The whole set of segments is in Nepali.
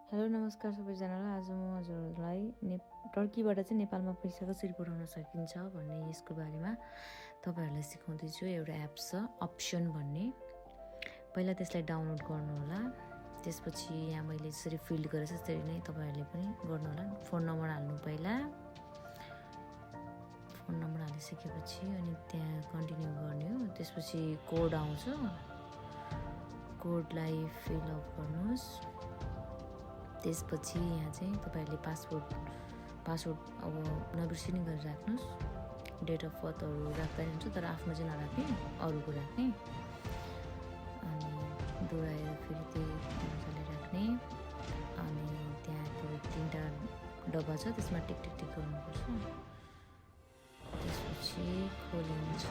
हेलो नमस्कार सबैजनालाई। आज म हजुरहरूलाई टर्कीबाट चाहिँ नेपालमा पैसा कसरी पठाउन सकिन्छ भन्ने यसको बारेमा तपाईँहरूलाई सिकाउँदैछु। एउटा एप छ अप्सन भन्ने। पहिला त्यसलाई डाउनलोड गर्नु होला। त्यसपछि यहाँ मैले जसरी फिल गरेँ त्यसरी नै तपाईँहरूले पनि गर्नु होला। फोन नम्बर हाल्नु पहिला। फोन नम्बर हालिसकेपछि अनि त्यहाँ कन्टिन्यू गर्ने हो। त्यसपछि कोड आउँछ, कोडलाई फिलअप गर्नुहोस्। त्यसपछि यहाँ चाहिँ तपाईँहरूले पासवर्ड अब नबिर्सिने गरेर राख्नुहोस्। डेट अफ बर्थहरू राख्दा नि हुन्छ, तर आफ्नो चाहिँ नराख्ने, अरूको राख्ने। अनि डोराएर फेरि त्यही अनुसारले राख्ने। अनि त्यहाँ त्यो 3टा डब्बा छ, त्यसमा टिक टिक टिक गर्नुपर्छ। त्यसपछि खोलिन्छ।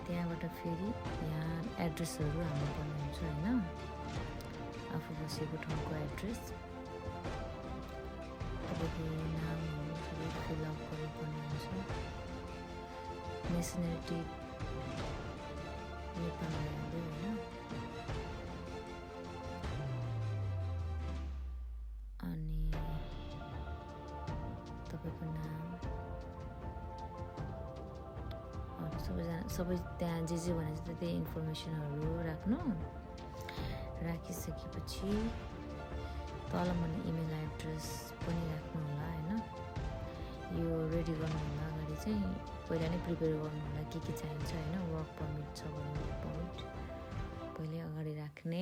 त्यहाँबाट फेरि यहाँ एड्रेसहरू हाल्नुपर्ने हुन्छ होइन, आफू बसेको ठाउँको एड्रेस, तपाईँको नामहरू सबै फिलअप गर्नुपर्ने हुन्छ। नेसनालिटी नेपाली हाल्यो होइन। अनि तपाईँको नाम सबै त्यहाँ जे भनेको छ त्यही इन्फर्मेसनहरू राख्नु। राखिसकेपछि तल मुनि इमेल एड्रेस पनि राख्नु होला होइन। यो रेडी गर्नु होला। अगाडि चाहिँ पहिला नै प्रिपेयर गर्नु होला के चाहिन्छ होइन। वर्क पर्मिट छ भने वर्क पर्मिट पहिले अगाडि राख्ने।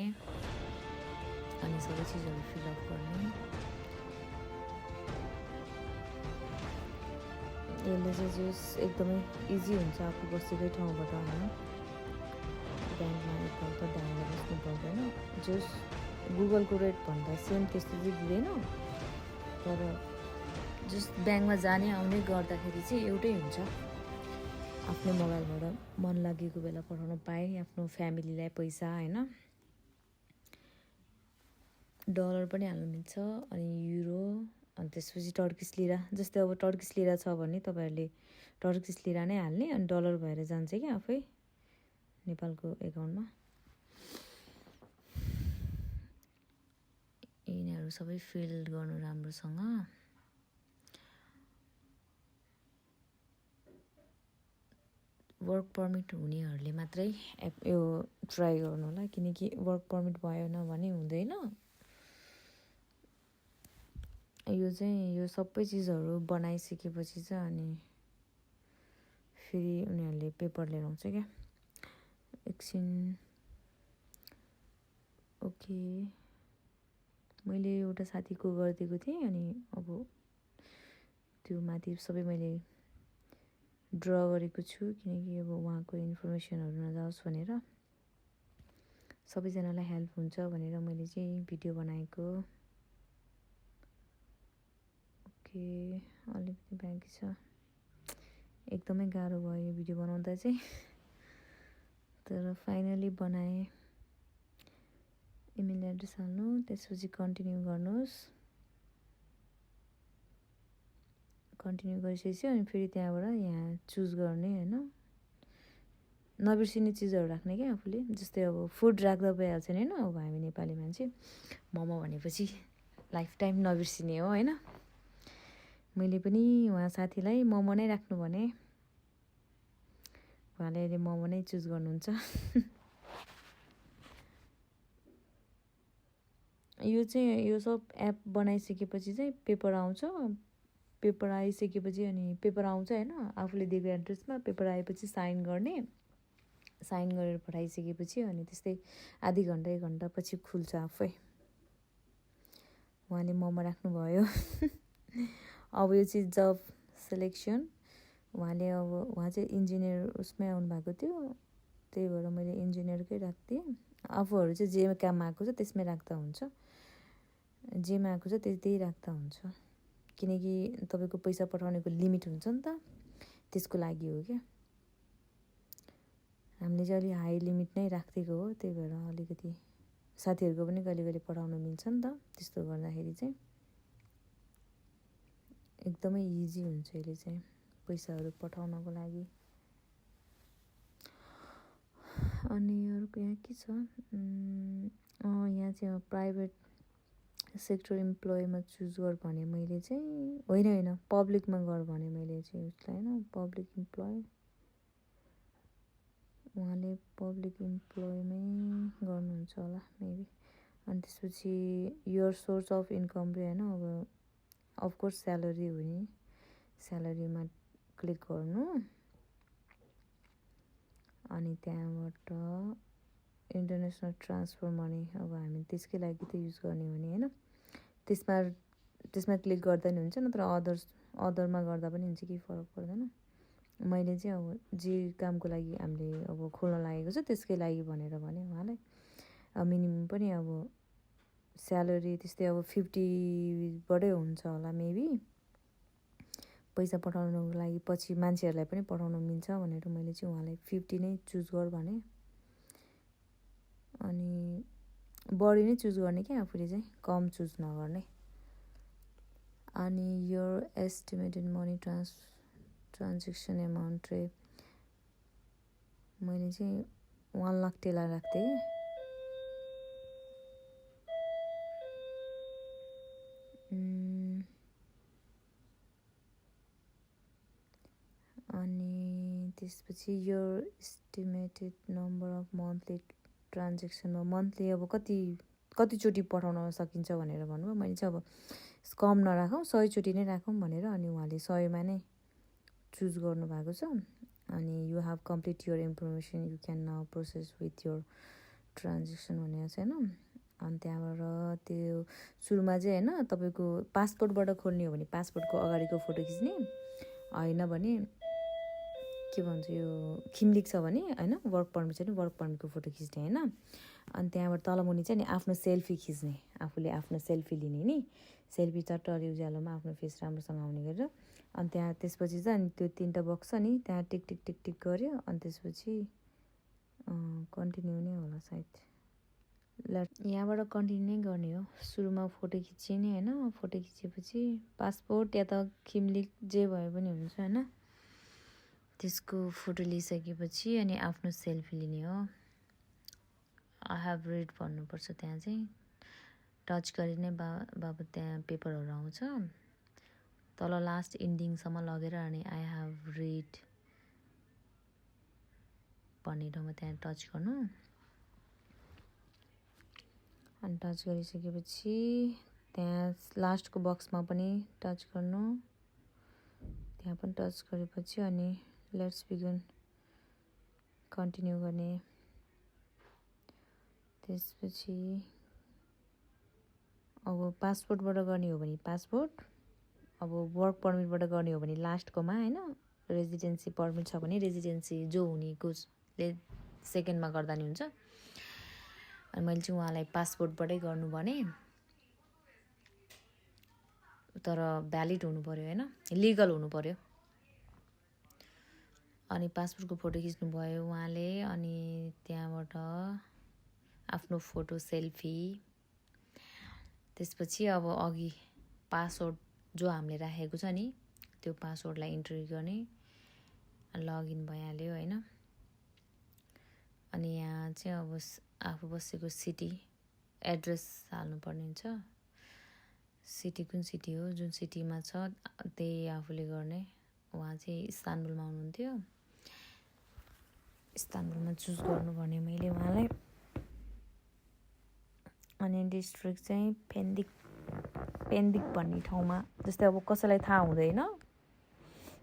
अनि सबै चिजहरू फिलअप गर्ने। यसले चाहिँ एकदमै इजी हुन्छ आफू बसेकै ठाउँबाट होइन। ब्याङ्कमा एकपल्ट ढालेर बस्नु पर्दैन। जस गुगलको रेट भन्दा सेम त्यस्तो चाहिँ दिँदैन, तर जस ब्याङ्कमा जाने आउने गर्दाखेरि चाहिँ एउटै हुन्छ। आफ्नो मोबाइलबाट मन लागेको बेला पठाउन पाएँ आफ्नो फ्यामिलीलाई पैसा होइन। डलर पनि हाल्नु मिल्छ, अनि युरो, अनि त्यसपछि टर्किस लिरा। जस्तै अब टर्किस लिरा छ भने तपाईँहरूले टर्किस लिरा नै हाल्ने, अनि डलर भएर जान्छ कि आफै नेपालको एकाउन्टमा। यिनीहरू सबै फिल गर्नु राम्रोसँग। वर्क पर्मिट हुनेहरूले मात्रै यो ट्राई गर्नु होला, किनकि वर्क पर्मिट भएन भने हुँदैन। यो सबै चिजहरू बनाइसकेपछि चाहिँ अनि फेरि उनीहरूले पेपर लिएर आउँछ क्या एकछिन। ओके, मैले एउटा साथीको गरिदिएको थिएँ, अनि अब त्यो माथि सबै मैले ड्र गरेको छु, किनकि अब उहाँको इन्फर्मेसनहरू नजाओस् भनेर, सबैजनालाई हेल्प हुन्छ भनेर मैले चाहिँ भिडियो बनाएको। ओके, अलिकति बाँकी छ। एकदमै गाह्रो भयो यो भिडियो बनाउँदा चाहिँ, तर फाइनली बनाएँ। इमेल एड्रेस हाल्नु, त्यसपछि कन्टिन्यू गर्नुहोस्। कन्टिन्यू गरिसकेपछि अनि फेरि त्यहाँबाट यहाँ चुज गर्ने होइन। नबिर्सिने चिजहरू राख्ने क्या आफूले। जस्तै अब फुड राख्दा भइहाल्छ नि होइन। अब हामी नेपाली मान्छे, मोमो भनेपछि लाइफ टाइम नबिर्सिने हो होइन। मैले पनि उहाँ साथीलाई मोमो नै राख्नु भने, उहाँले अहिले मोमो नै चुज गर्नुहुन्छ। यो सब एप बनाइसकेपछि चाहिँ पेपर आउँछ। पेपर आइसकेपछि अनि पेपर आउँछ होइन, आफूले दिएको एड्रेसमा पेपर आएपछि साइन गर्ने। साइन गरेर पठाइसकेपछि अनि त्यस्तै आधी घन्टा 1 घन्टा पछि खुल्छ आफै। उहाँले मोमो राख्नुभयो। अब यो चाहिँ जब सेलेक्सन, उहाँ चाहिँ इन्जिनियर उसमै आउनु भएको थियो, त्यही भएर मैले इन्जिनियरकै राखिदिएँ। आफूहरू चाहिँ जे काम आएको छ त्यसमै राख्दा हुन्छ, जेमा आएको छ त्यही राख्दा हुन्छ, किनकि तपाईँको पैसा पठाउनेको लिमिट हुन्छ नि त, त्यसको लागि हो क्या। हामीले चाहिँ अलि हाई लिमिट नै राखिदिएको हो, त्यही भएर अलिकति साथीहरूको पनि कहिले कहिले पठाउनु मिल्छ नि त। त्यस्तो गर्दाखेरि चाहिँ एकदमै इजी हुन्छ यसले चाहिँ पैसाहरू पठाउनको लागि। अनि अर्को यहाँ के छ, यहाँ चाहिँ प्राइभेट सेक्टर इम्प्लोइमा चुज गर भने मैले चाहिँ होइन पब्लिकमा गर भने मैले चाहिँ उसलाई होइन पब्लिक इम्प्लोइ उहाँले पब्लिक इम्प्लोइमै गर्नुहुन्छ होला मेबी। अनि त्यसपछि योर सोर्स अफ इन्कम रे होइन अब अफकोर्स स्यालेरी हो नि, स्यालेरीमा क्लिक गर्नु अनि त्यहाँबाट इन्टरनेसनल ट्रान्सफर मनी अब हामी त्यसकै लागि त युज गर्ने हो नि होइन, त्यसमा क्लिक गर्दा नि हुन्छ, नत्र अदरमा गर्दा पनि हुन्छ, केही फरक पर्दैन। मैले चाहिँ अब जे कामको लागि हामीले अब खोल्न लागेको छ त्यसकै लागि भनेर भने उहाँलाई मिनिमम पनि अब स्यालेरी त्यस्तै अब 50बाटै हुन्छ होला मेबी, पैसा पठाउनुको लागि पछि मान्छेहरूलाई पनि पठाउन मिल्छ भनेर मैले चाहिँ उहाँलाई 50 नै चुज गर भने। अनि बढी नै चुज गर्ने क्या आफूले चाहिँ, कम चुज नगर्ने। अनि यो एस्टिमेटेड मनी ट्रान्जेक्सन एमाउन्ट रे मैले चाहिँ 1 लाख टेला राख्थेँ कि। अनि त्यसपछि यो एस्टिमेटेड नम्बर अफ मन्थली ट्रान्जेक्सनमा मन्थली अब कतिचोटि पठाउन सकिन्छ भनेर भन्नुभयो। मैले चाहिँ अब कम नराखौँ 100 चोटि नै राखौँ भनेर, अनि उहाँले 100मा नै चुज गर्नुभएको छ। अनि you have complete your information you can now process with your transaction भनेको छ होइन। अनि त्यहाँबाट त्यो सुरुमा चाहिँ होइन तपाईँको पासपोर्टबाट खोल्ने हो भने पासपोर्टको अगाडिको फोटो खिच्ने, होइन भने के भन्छ यो खिम्लिक छ भने होइन वर्क पर्मिट छ भने वर्क पर्मिटको फोटो खिच्ने होइन। अनि त्यहाँबाट तलमुनि चाहिँ नि आफ्नो सेल्फी खिच्ने, आफूले आफ्नो सेल्फी लिने नि, सेल्फी चट्टरी उज्यालोमा आफ्नो फेस राम्रोसँग आउने गरेर। अनि त्यहाँ त्यसपछि चाहिँ अनि त्यो 3टा बक्स छ नि त्यहाँ टिक टिक टिक टिक गऱ्यो। अनि त्यसपछि कन्टिन्यू नै होला सायद, यहाँबाट कन्टिन्यू नै गर्ने हो। सुरुमा फोटो खिचिने होइन, फोटो खिचेपछि पासपोर्ट या त खिम्लिक जे भए पनि हुन्छ होइन, त्यसको फोटो लिइसकेपछि अनि आफ्नो सेल्फी लिने हो। आई हेभ रिड भन्नुपर्छ, त्यहाँ चाहिँ टच गरी नै बाबत त्यहाँ पेपरहरू आउँछ, तल लास्ट इन्डिङसम्म लगेर अनि आई हेभ रिड भन्ने ठाउँमा त्यहाँ टच गर्नु। अनि टच गरिसकेपछि त्यहाँ लास्टको बक्समा पनि टच गर्नु, त्यहाँ पनि टच गरेपछि अनि लेट्स बिगिन कन्टिन्यू गर्ने। त्यसपछि अब पासपोर्टबाट गर्ने हो भने पासपोर्ट, अब वर्क पर्मिटबाट गर्ने हो भने लास्टकोमा होइन, रेजिडेन्सी पर्मिट छ भने रेजिडेन्सी जो हुनेकोले सेकेन्डमा गर्दा नि हुन्छ। अनि मैले चाहिँ उहाँलाई पासपोर्टबाटै गर्नु भने, तर भ्यालिड हुनु पऱ्यो होइन, लिगल हुनु पऱ्यो। अनि पासपोर्टको फोटो खिच्नुभयो उहाँले, अनि त्यहाँबाट आफ्नो फोटो सेल्फी, त्यसपछि अब अघि पासवर्ड जो हामीले राखेको छ नि त्यो पासवर्डलाई इन्टर गर्ने, लगइन भइहाल्यो होइन। अनि यहाँ चाहिँ अब आफू बसेको सिटी एड्रेस हाल्नुपर्ने हुन्छ, सिटी कुन सिटी हो, जुन सिटीमा छ त्यही आफूले गर्ने। उहाँ चाहिँ इस्तानबुलमा हुनुहुन्थ्यो, इस्तानबुलमा चुज गर्नु भने मैले उहाँलाई। अनि डिस्ट्रिक्ट चाहिँ पेन्दिक भन्ने ठाउँमा, जस्तै अब कसैलाई थाहा हुँदैन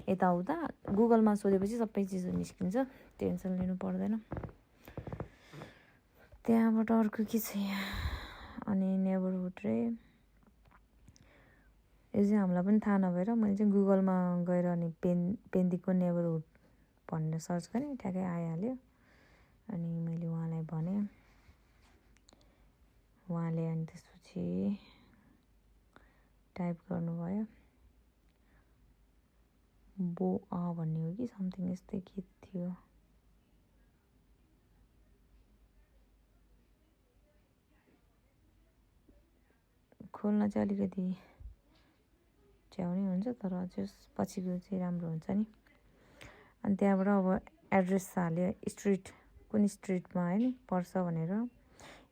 यताउता गुगलमा सोधेपछि सबै चिज निस्किन्छ, टेन्सन लिनु पर्दैन। त्यहाँबाट अर्को के छ यहाँ, अनि नेबरहुड रे यो चाहिँ हामीलाई पनि थाहा नभएर मैले चाहिँ गुगलमा गएर अनि पेन्दिकको नेबरहुड भनेर सर्च गरेँ, ठ्याक्कै आइहाल्यो। अनि मैले उहाँलाई भने, उहाँले अनि त्यसपछि टाइप गर्नुभयो बोआ भन्ने हो कि समथिङ यस्तै के थियो, खोल्न चाहिँ अलिकति च्याउनै हुन्छ तर अझै पछिको चाहिँ राम्रो हुन्छ नि। अनि त्यहाँबाट अब एड्रेस हाल्यो, स्ट्रिट कुन स्ट्रिटमा होइन पर्छ भनेर,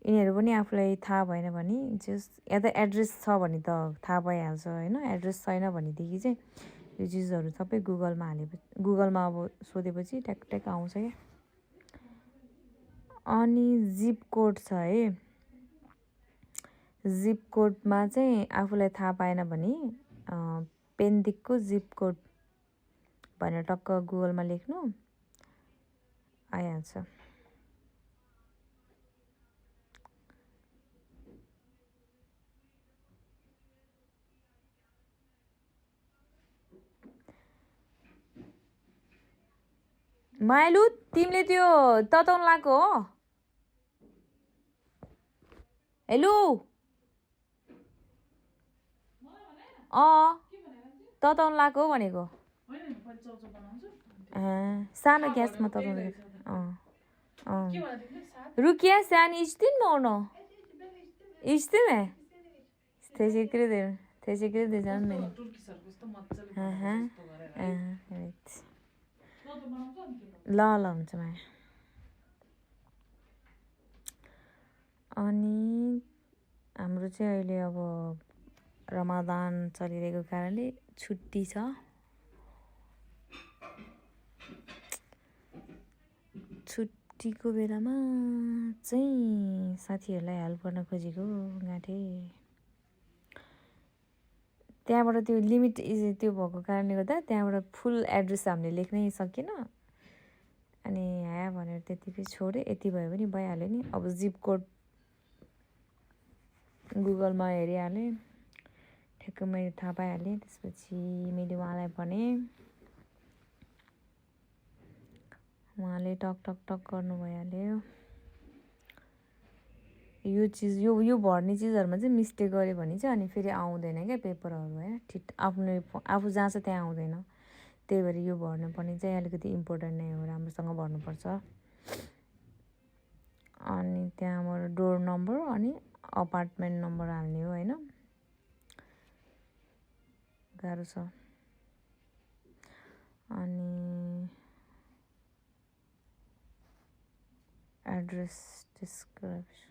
यिनीहरू पनि आफूलाई थाहा भएन भने जस या त एड्रेस छ भने त थाहा भइहाल्छ होइन। एड्रेस छैन भनेदेखि चाहिँ यो चिजहरू सबै गुगलमा हालेपछि गुगलमा अब सोधेपछि ट्याक ट्याक आउँछ क्या। अनि जिप कोड छ है। जिप कोडमा चाहिँ आफूलाई थाहा पाएन भने पेन्दिकको जिप कोड भनेर टक्क गुगलमा लेख्नु आइहाल्छ। माइलु तिमीले त्यो तताउन लगाएको हो? हेलो तताउन लगाएको हो भनेको। सानो ग्यासमा तताउँदै रुकिया सानो इस्तिन मौनो इस्तिन है te teşekkür ederim. Teşekkür edeceğim benim. Evet. ल हुन्छ माया। अनि हाम्रो चाहिँ अहिले अब रमजान चलिरहेको कारणले छुट्टी छ। छुट्टीको बेलामा चाहिँ साथीहरूलाई हेल्प गर्न खोजेको गाँठे। त्यहाँबाट त्यो लिमिट त्यो भएको कारणले गर्दा त्यहाँबाट फुल एड्रेस हामीले लेख्नै सकेन। अनि ह्या भनेर त्यतिकै छोडेँ। यति भयो भने भइहाल्यो नि। अब जिप कोड गुगलमा हेरिहालेँ, ठ्याक्कै मैले थाहा पाइहालेँ। त्यसपछि मैले उहाँलाई भने, उहाँले टक टक टक गर्नु भइहाल्यो। यो चिज यो भर्ने चिजहरूमा चाहिँ मिस्टेक गऱ्यो भने चाहिँ अनि फेरि आउँदैन क्या पेपरहरू है। ठिक आफू जहाँ छ त्यहाँ आउँदैन। त्यही भएर यो भर्नुपर्ने चाहिँ अलिकति इम्पोर्टेन्ट नै हो, राम्रोसँग भर्नुपर्छ। अनि त्यहाँबाट डोर नम्बर अनि अपार्टमेन्ट नम्बर हाल्ने हो होइन। गाह्रो छ। अनि एड्रेस डिस्क्रिप्सन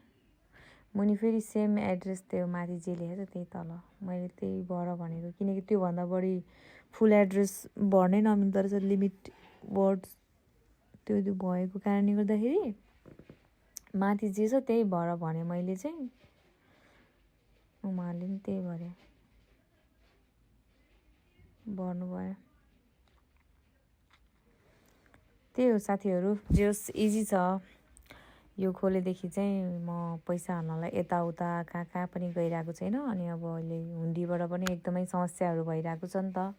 मुनि फेरि सेम एड्रेस त्यो माथि जे लेखेको छ त्यही तल मैले त्यही भर भनेको, किनकि त्योभन्दा बढी फुल एड्रेस भर्नै नमिल्दो रहेछ। लिमिट वर्ड्स त्यो भएको कारणले गर्दाखेरि माथि जे छ त्यही भर भने मैले चाहिँ। उहाँले पनि त्यही भरे भन्नुभयो। त्यही हो साथीहरू, जे होस् इजी छ। यो खोलेदेखि चाहिँ म पैसा हाल्नलाई यताउता कहाँ पनि गइरहेको छैन। अनि अब अहिले हुन्डीबाट पनि एकदमै समस्याहरू भइरहेको छ नि त।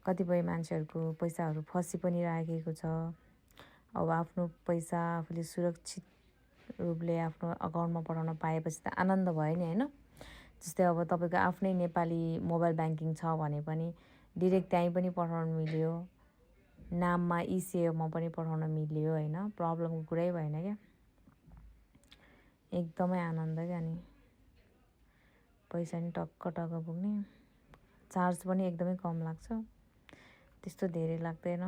कतिपय मान्छेहरूको पैसाहरू फसी पनि राखेको छ। अब आफ्नो पैसा आफूले सुरक्षित रूपले आफ्नो अकाउन्टमा पठाउन पाएपछि त आनन्द भयो नि होइन। जस्तै अब तपाईँको आफ्नै नेपाली मोबाइल ब्याङ्किङ छ भने पनि डिरेक्ट त्यहीँ पनि पठाउन मिल्यो, नाममा इसेवामा पनि पठाउन मिल्यो होइन। प्रब्लमको कुरै भएन क्या। एकदमै आनन्द क्या। नि पैसा नि टक्क टक्क पुग्ने, चार्ज पनि एकदमै कम लाग्छ, त्यस्तो धेरै लाग्दैन।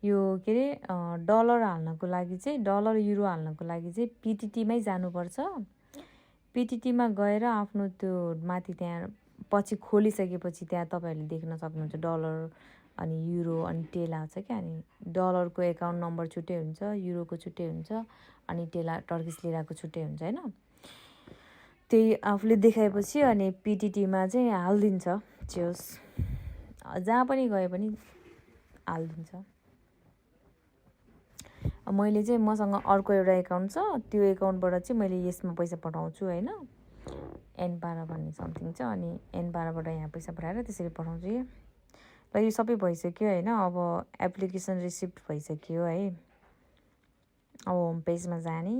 यो के अरे डलर हाल्नको लागि चाहिँ डलर युरो हाल्नको लागि चाहिँ पिटिटीमै जानुपर्छ। पिटिटीमा गएर आफ्नो त्यो माथि त्यहाँ पछि खोलिसकेपछि त्यहाँ तपाईँहरूले देख्न सक्नुहुन्छ डलर अनि युरो अनि टेला छ क्या। अनि डलरको एकाउन्ट नम्बर छुट्टै हुन्छ, युरोको छुट्टै हुन्छ, अनि टर्किस लिराको छुट्टै हुन्छ होइन। त्यही आफूले देखाएपछि अनि पिटिटीमा चाहिँ हालिदिन्छ। जेहोस् जहाँ पनि गए पनि हालिदिन्छ। मैले चाहिँ मसँग अर्को एउटा एकाउन्ट छ, त्यो एकाउन्टबाट चाहिँ मैले यसमा पैसा पठाउँछु होइन। N12 भन्ने समथिङ छ। अनि N12बाट यहाँ पैसा पठाएर त्यसरी पठाउँछु कि। ल यो सबै भइसक्यो होइन। अब एप्लिकेसन रिसिप्ट भइसक्यो है। अब होम पेजमा जाने,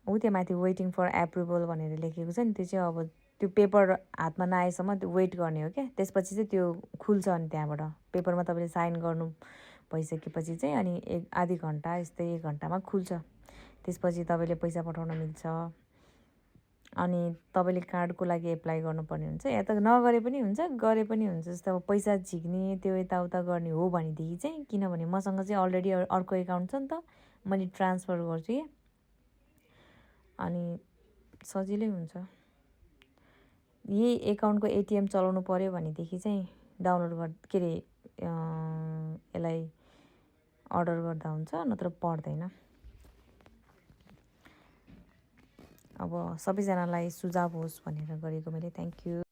त्यहाँ माथि वेटिङ फर एप्रुभल भनेर लेखेको छ नि। त्यो चाहिँ अब त्यो पेपर हातमा नआएसम्म त्यो वेट गर्ने हो क्या। त्यसपछि चाहिँ त्यो खुल्छ। अनि त्यहाँबाट पेपरमा तपाईँले साइन गर्नु भइसकेपछि चाहिँ अनि आधी घन्टा यस्तै 1 घन्टामा खुल्छ। त्यसपछि तपाईँले पैसा पठाउन मिल्छ। अनि तपाईँले कार्डको लागि एप्लाई गर्नुपर्ने हुन्छ, या त नगरे पनि हुन्छ, गरे पनि हुन्छ। जस्तो अब पैसा झिक्ने त्यो यताउता गर्ने हो भनेदेखि चाहिँ, किनभने मसँग चाहिँ अलरेडी अर्को एकाउन्ट छ नि त, मनी ट्रान्सफर गर्छु कि अनि सजिलै हुन्छ। यही एकाउन्टको एटिएम चलाउनु पऱ्यो भनेदेखि चाहिँ डाउनलोड के अरे यसलाई अर्डर गर्दा हुन्छ, नत्र पर्दैन। अब सबैजनालाई सुझाव होस् भनेर गरेको मैले। Thank you.